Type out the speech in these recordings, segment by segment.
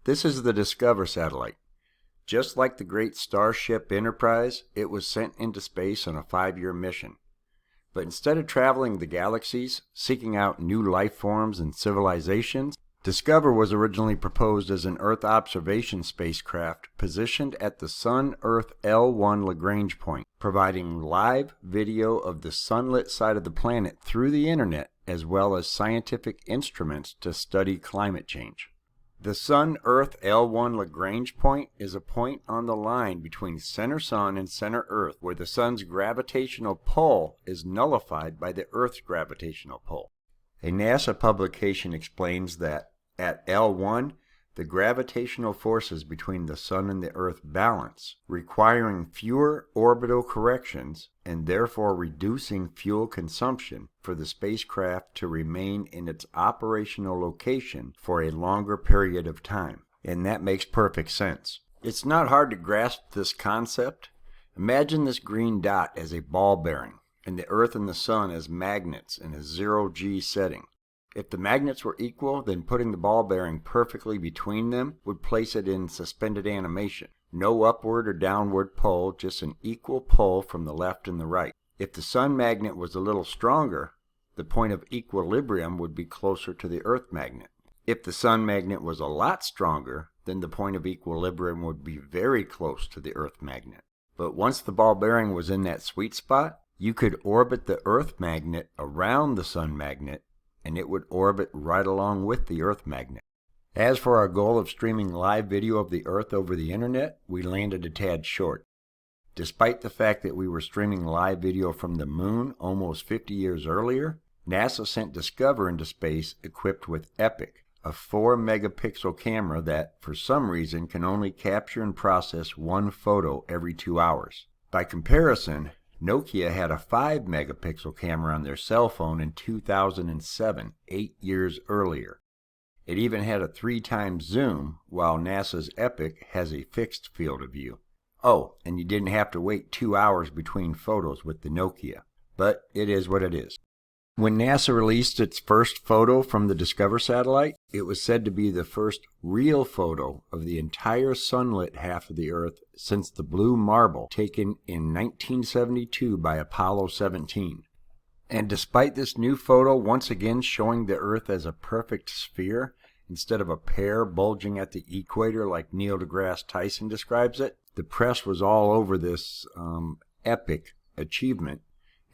This is the DSCOVR satellite. Just like the great Starship Enterprise, it was sent into space on a 5-year mission. But instead of traveling the galaxies, seeking out new life forms and civilizations, DSCOVR was originally proposed as an Earth observation spacecraft positioned at the Sun-Earth L1 Lagrange point, providing live video of the sunlit side of the planet through the internet, as well as scientific instruments to study climate change. The Sun-Earth L1 Lagrange point is a point on the line between center Sun and center Earth where the Sun's gravitational pull is nullified by the Earth's gravitational pull. A NASA publication explains that at L1, the gravitational forces between the Sun and the Earth balance, requiring fewer orbital corrections and therefore reducing fuel consumption for the spacecraft to remain in its operational location for a longer period of time. And that makes perfect sense. It's not hard to grasp this concept. Imagine this green dot as a ball bearing, and the Earth and the Sun as magnets in a 0G setting. If the magnets were equal, then putting the ball bearing perfectly between them would place it in suspended animation. No upward or downward pull, just an equal pull from the left and the right. If the Sun magnet was a little stronger, the point of equilibrium would be closer to the Earth magnet. If the Sun magnet was a lot stronger, then the point of equilibrium would be very close to the Earth magnet. But once the ball bearing was in that sweet spot, you could orbit the Earth magnet around the Sun magnet, and it would orbit right along with the Earth magnet. As for our goal of streaming live video of the Earth over the internet, we landed a tad short. Despite the fact that we were streaming live video from the Moon almost 50 years earlier, NASA sent DSCOVR into space equipped with EPIC, a 4-megapixel camera that, for some reason, can only capture and process one photo every 2 hours. By comparison, Nokia had a 5-megapixel camera on their cell phone in 2007, 8 years earlier. It even had a 3x zoom, while NASA's EPIC has a fixed field of view. Oh, and you didn't have to wait 2 hours between photos with the Nokia. But it is what it is. When NASA released its first photo from the DSCOVR satellite, it was said to be the first real photo of the entire sunlit half of the Earth since the blue marble taken in 1972 by Apollo 17. And despite this new photo once again showing the Earth as a perfect sphere instead of a pear bulging at the equator like Neil deGrasse Tyson describes it, the press was all over this epic achievement.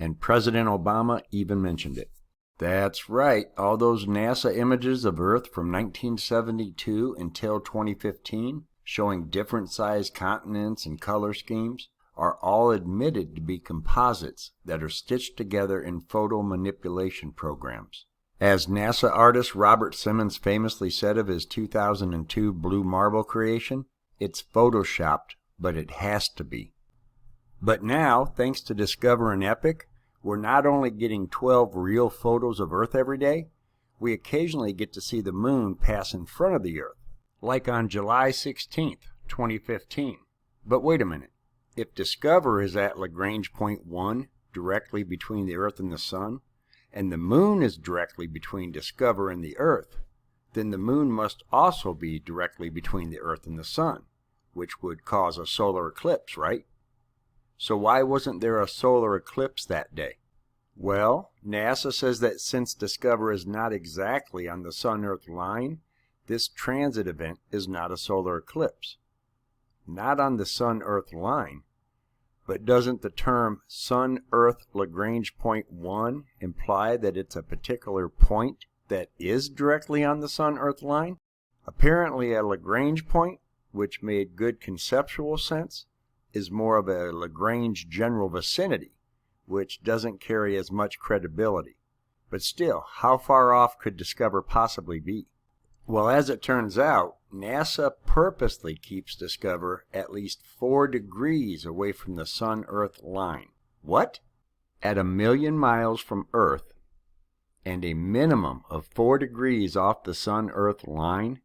And President Obama even mentioned it. That's right, all those NASA images of Earth from 1972 until 2015, showing different sized continents and color schemes, are all admitted to be composites that are stitched together in photo manipulation programs. As NASA artist Robert Simmons famously said of his 2002 blue marble creation, it's photoshopped, but it has to be. But now, thanks to DSCOVR and EPIC, we're not only getting 12 real photos of Earth every day, we occasionally get to see the Moon pass in front of the Earth, like on July 16th, 2015. But wait a minute. If DSCOVR is at Lagrange point 1, directly between the Earth and the Sun, and the Moon is directly between DSCOVR and the Earth, then the Moon must also be directly between the Earth and the Sun, which would cause a solar eclipse, right? So why wasn't there a solar eclipse that day? Well, NASA says that since DSCOVR is not exactly on the Sun-Earth line, this transit event is not a solar eclipse. Not on the Sun-Earth line, but doesn't the term Sun-Earth Lagrange point 1 imply that it's a particular point that is directly on the Sun-Earth line? Apparently a Lagrange point, which made good conceptual sense, is more of a Lagrange general vicinity, which doesn't carry as much credibility. But still, how far off could DSCOVR possibly be? Well, as it turns out, NASA purposely keeps DSCOVR at least 4 degrees away from the Sun-Earth line. What? At 1,000,000 miles from Earth, and a minimum of 4 degrees off the Sun-Earth line,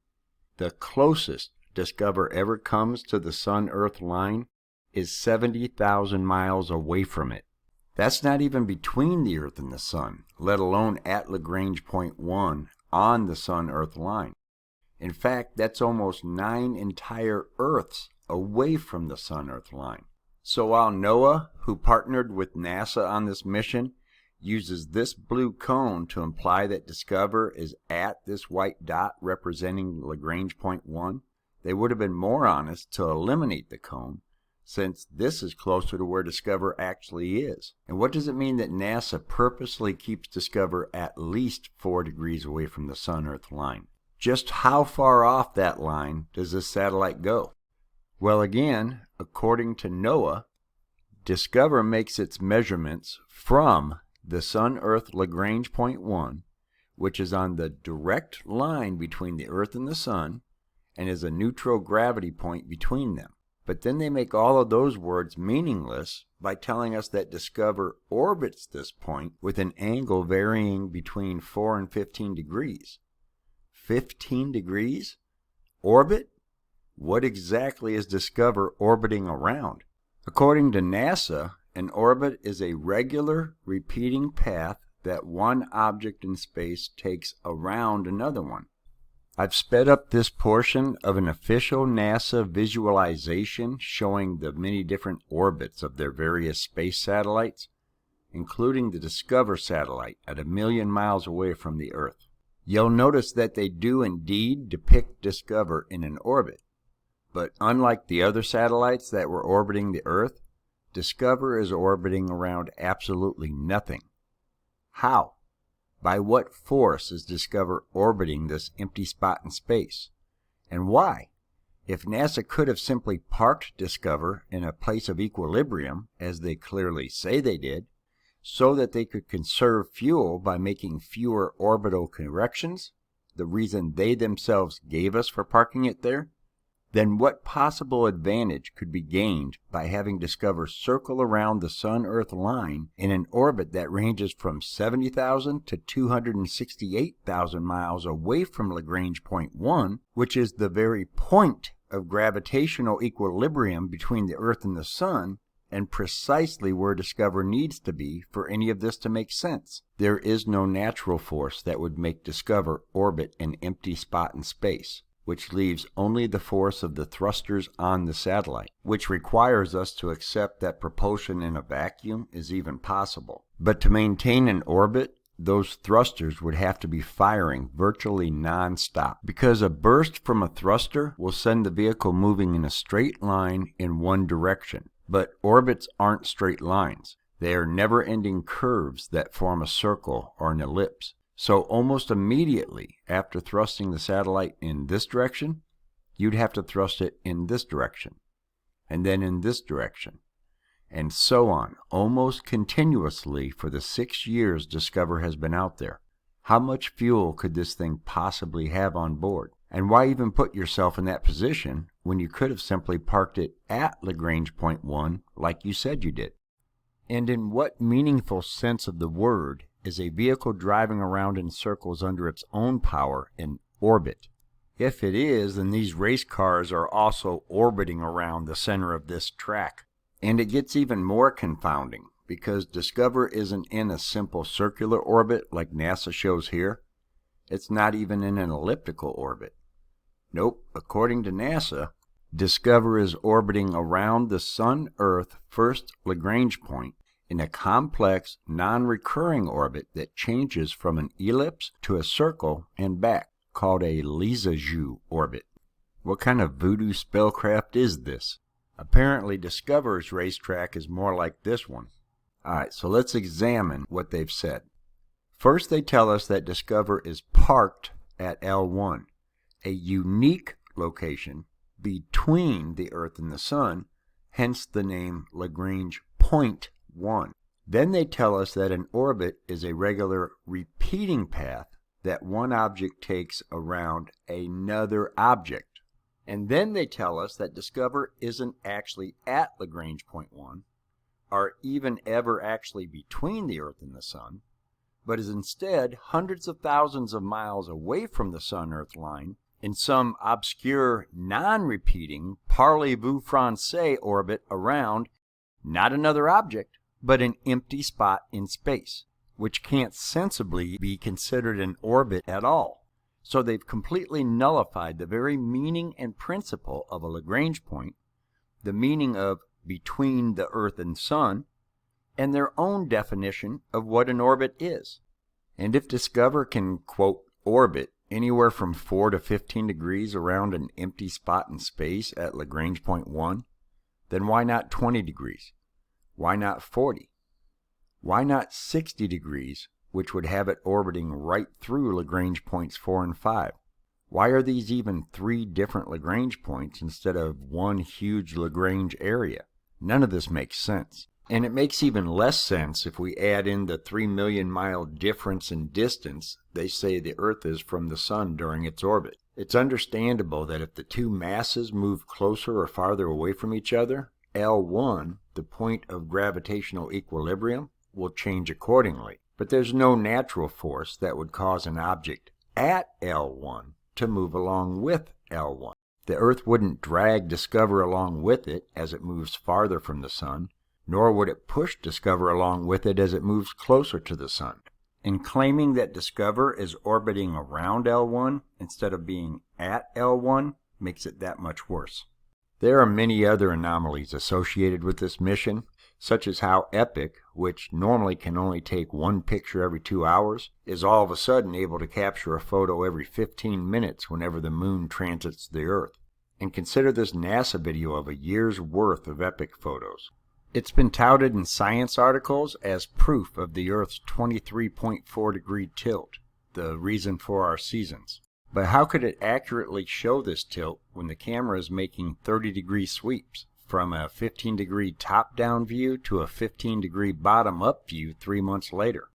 the closest DSCOVR ever comes to the Sun-Earth line is 70,000 miles away from it. That's not even between the Earth and the Sun, let alone at Lagrange point 1 on the Sun-Earth line. In fact, that's almost 9 entire Earths away from the Sun-Earth line. So while NOAA, who partnered with NASA on this mission, uses this blue cone to imply that Discover is at this white dot representing Lagrange point 1, they would have been more honest to eliminate the cone, since this is closer to where Discover actually is. And what does it mean that NASA purposely keeps Discover at least 4 degrees away from the Sun-Earth line? Just how far off that line does this satellite go? Well, again, according to NOAA, Discover makes its measurements from the Sun-Earth Lagrange point 1, which is on the direct line between the Earth and the Sun, and is a neutral gravity point between them. But then they make all of those words meaningless by telling us that Discover orbits this point with an angle varying between 4 and 15 degrees. 15 degrees? Orbit? What exactly is Discover orbiting around? According to NASA, an orbit is a regular, repeating path that one object in space takes around another one. I've sped up this portion of an official NASA visualization showing the many different orbits of their various space satellites, including the Discover satellite at 1 million miles away from the Earth. You'll notice that they do indeed depict Discover in an orbit, but unlike the other satellites that were orbiting the Earth, Discover is orbiting around absolutely nothing. How? By what force is Discover orbiting this empty spot in space? And why? If NASA could have simply parked Discover in a place of equilibrium, as they clearly say they did, so that they could conserve fuel by making fewer orbital corrections, the reason they themselves gave us for parking it there, then what possible advantage could be gained by having Discover circle around the Sun-Earth line in an orbit that ranges from 70,000 to 268,000 miles away from Lagrange point 1, which is the very point of gravitational equilibrium between the Earth and the Sun, and precisely where Discover needs to be for any of this to make sense? There is no natural force that would make Discover orbit an empty spot in space, which leaves only the force of the thrusters on the satellite, which requires us to accept that propulsion in a vacuum is even possible. But to maintain an orbit, those thrusters would have to be firing virtually non-stop, because a burst from a thruster will send the vehicle moving in a straight line in one direction. But orbits aren't straight lines. They are never-ending curves that form a circle or an ellipse. So almost immediately after thrusting the satellite in this direction, you'd have to thrust it in this direction, and then in this direction, and so on, almost continuously for the 6 years Discover has been out there. How much fuel could this thing possibly have on board? And why even put yourself in that position when you could have simply parked it at Lagrange point 1 like you said you did? And in what meaningful sense of the word is a vehicle driving around in circles under its own power in orbit? If it is, then these race cars are also orbiting around the center of this track. And it gets even more confounding, because Discover isn't in a simple circular orbit like NASA shows here. It's not even in an elliptical orbit. Nope, according to NASA, Discover is orbiting around the Sun-Earth first Lagrange point in a complex, non-recurring orbit that changes from an ellipse to a circle and back, called a Lissajous orbit. What kind of voodoo spellcraft is this? Apparently Discover's racetrack is more like this one. Alright, so let's examine what they've said. First, they tell us that Discover is parked at L1, a unique location between the Earth and the Sun, hence the name Lagrange point 1. Then they tell us that an orbit is a regular repeating path that one object takes around another object. And then they tell us that Discover isn't actually at Lagrange point 1, or even ever actually between the Earth and the Sun, but is instead hundreds of thousands of miles away from the Sun-Earth line in some obscure, non-repeating, parlez-vous français orbit around not another object, but an empty spot in space, which can't sensibly be considered an orbit at all. So they've completely nullified the very meaning and principle of a Lagrange point, the meaning of between the Earth and Sun, and their own definition of what an orbit is. And if Discover can, quote, orbit anywhere from 4 to 15 degrees around an empty spot in space at Lagrange point 1, then why not 20 degrees? Why not 40? Why not 60 degrees, which would have it orbiting right through Lagrange points 4 and 5? Why are these even 3 different Lagrange points instead of one huge Lagrange area? None of this makes sense. And it makes even less sense if we add in the 3 million mile difference in distance they say the Earth is from the Sun during its orbit. It's understandable that if the two masses move closer or farther away from each other, L1, the point of gravitational equilibrium, will change accordingly. But there's no natural force that would cause an object at L1 to move along with L1. The Earth wouldn't drag Discover along with it as it moves farther from the Sun, nor would it push Discover along with it as it moves closer to the Sun. And claiming that Discover is orbiting around L1 instead of being at L1 makes it that much worse. There are many other anomalies associated with this mission, such as how Epic, which normally can only take one picture every 2 hours, is all of a sudden able to capture a photo every 15 minutes whenever the moon transits the Earth. And consider this NASA video of a year's worth of Epic photos. It's been touted in science articles as proof of the Earth's 23.4 degree tilt, the reason for our seasons. But how could it accurately show this tilt when the camera is making 30-degree sweeps, from a 15-degree top-down view to a 15-degree bottom-up view 3 months later?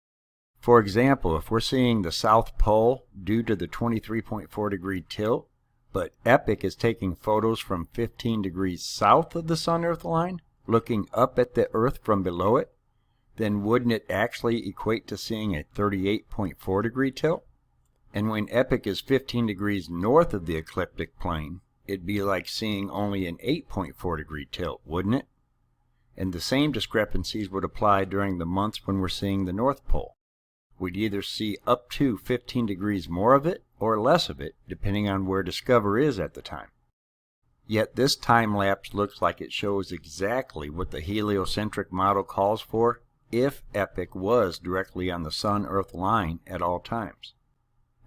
For example, if we're seeing the South Pole due to the 23.4 degree tilt, but Epic is taking photos from 15 degrees south of the Sun-Earth line, looking up at the Earth from below it, then wouldn't it actually equate to seeing a 38.4 degree tilt? And when Epic is 15 degrees north of the ecliptic plane, it'd be like seeing only an 8.4 degree tilt, wouldn't it? And the same discrepancies would apply during the months when we're seeing the North Pole. We'd either see up to 15 degrees more of it or less of it, depending on where Discover is at the time. Yet this time lapse looks like it shows exactly what the heliocentric model calls for if Epic was directly on the Sun-Earth line at all times.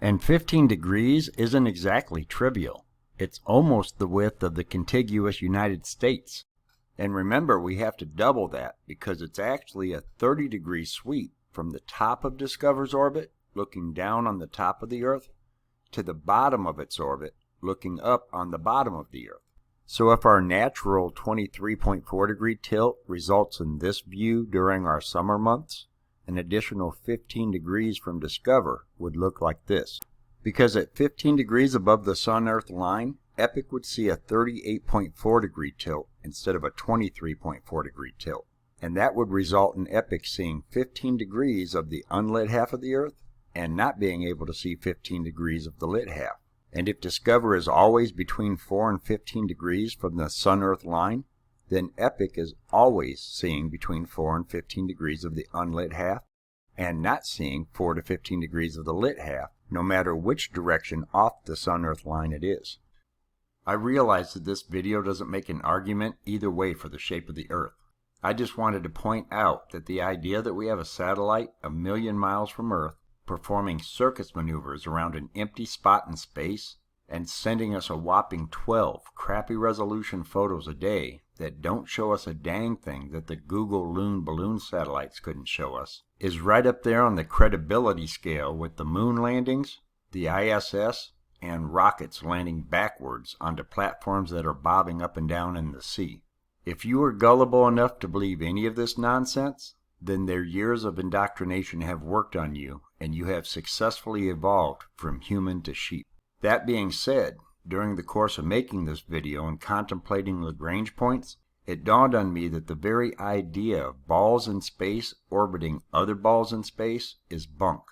And 15 degrees isn't exactly trivial. It's almost the width of the contiguous United States. And remember, we have to double that because it's actually a 30-degree sweep from the top of Discover's orbit, looking down on the top of the Earth, to the bottom of its orbit, looking up on the bottom of the Earth. So if our natural 23.4 degree tilt results in this view during our summer months, an additional 15 degrees from Discover would look like this. Because at 15 degrees above the Sun-Earth line, Epic would see a 38.4 degree tilt instead of a 23.4 degree tilt. And that would result in Epic seeing 15 degrees of the unlit half of the Earth and not being able to see 15 degrees of the lit half. And if Discover is always between 4 and 15 degrees from the Sun-Earth line, then Epic is always seeing between 4 and 15 degrees of the unlit half, and not seeing 4 to 15 degrees of the lit half, no matter which direction off the Sun-Earth line it is. I realize that this video doesn't make an argument either way for the shape of the Earth. I just wanted to point out that the idea that we have a satellite a million miles from Earth performing circus maneuvers around an empty spot in space and sending us a whopping 12 crappy resolution photos a day that don't show us a dang thing that the Google Loon balloon satellites couldn't show us is right up there on the credibility scale with the moon landings, the ISS, and rockets landing backwards onto platforms that are bobbing up and down in the sea. If you are gullible enough to believe any of this nonsense, then their years of indoctrination have worked on you and you have successfully evolved from human to sheep. That being said, during the course of making this video and contemplating Lagrange points, it dawned on me that the very idea of balls in space orbiting other balls in space is bunk,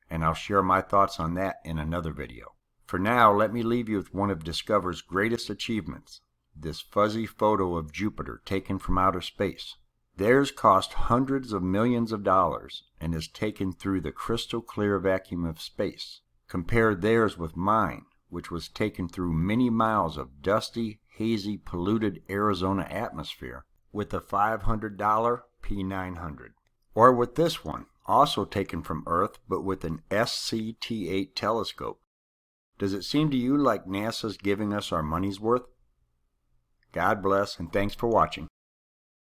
and I'll share my thoughts on that in another video. For now, let me leave you with one of Discover's greatest achievements, this fuzzy photo of Jupiter taken from outer space. Theirs cost hundreds of millions of dollars and is taken through the crystal clear vacuum of space. Compare theirs with mine, which was taken through many miles of dusty, hazy, polluted Arizona atmosphere with a $500 P900. Or with this one, also taken from Earth but with an SCT-8 telescope. Does it seem to you like NASA's giving us our money's worth? God bless, and thanks for watching.